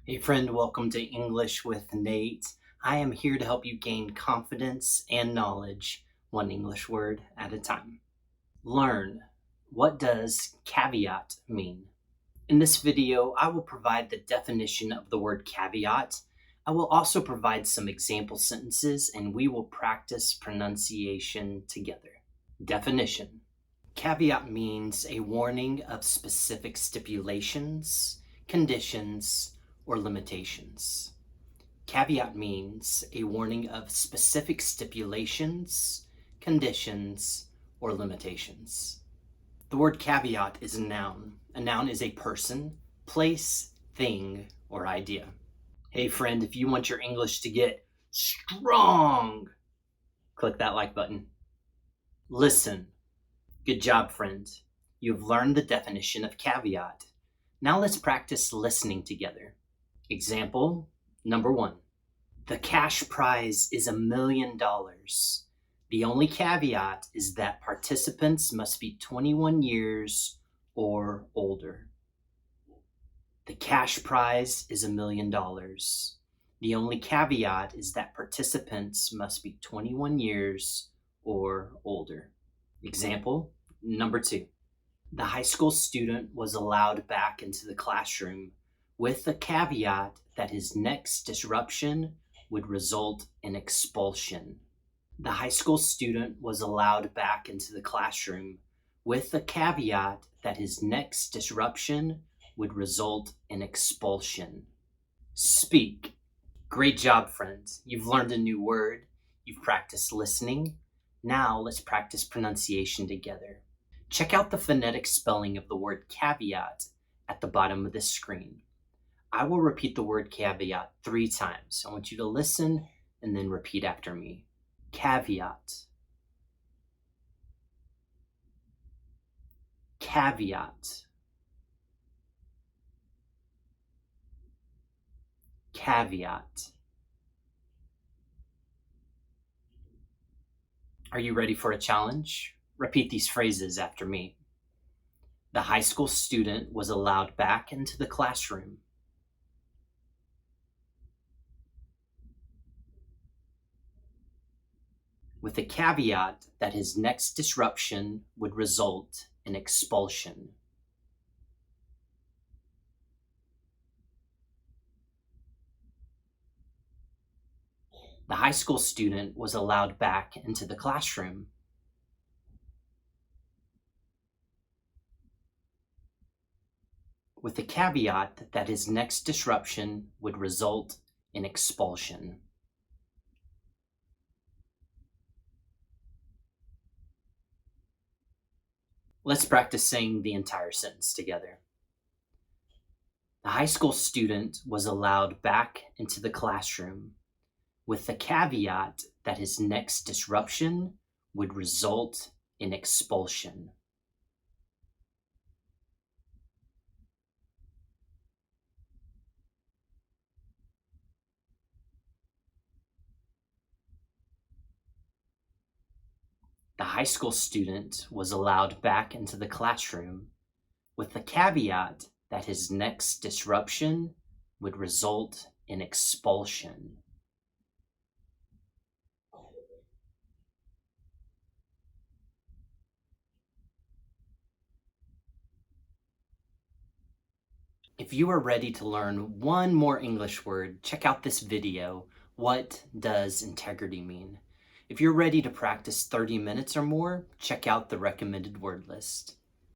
Hey friend, welcome to English with Nate. I am here to help you gain confidence and knowledge, one English word at a time. Learn. What does caveat mean? In this video, I will provide the definition of the word caveat. I will also provide some example sentences and we will practice pronunciation together. Definition. Caveat means a warning of specific stipulations, conditions, or limitations. Caveat means a warning of specific stipulations, conditions, or limitations. The word caveat is a noun. A noun is a person, place, thing, or idea. Hey friend, if you want your English to get strong, click that like button. Listen. Good job, friend. You've learned the definition of caveat. Now let's practice listening together. Example number 1. The cash prize is $1 million. The only caveat is that participants must be 21 years or older. The cash prize is $1 million. The only caveat is that participants must be 21 years or older. Example number 2. The high school student was allowed back into the classroom with the caveat that his next disruption would result in expulsion. The high school student was allowed back into the classroom with the caveat that his next disruption would result in expulsion. Speak. Great job, friends. You've learned a new word. You've practiced listening. Now let's practice pronunciation together. Check out the phonetic spelling of the word caveat at the bottom of this screen. I will repeat the word caveat 3 times. I want you to listen and then repeat after me. Caveat. Caveat. Caveat. Are you ready for a challenge? Repeat these phrases after me. The high school student was allowed back into the classroom. With the caveat that his next disruption would result in expulsion. The high school student was allowed back into the classroom. With the caveat that his next disruption would result in expulsion. Let's practice saying the entire sentence together. The high school student was allowed back into the classroom with the caveat that his next disruption would result in expulsion. The high school student was allowed back into the classroom with the caveat that his next disruption would result in expulsion. If you are ready to learn one more English word, check out this video. What does integrity mean? If you're ready to practice 30 minutes or more, check out the recommended word list.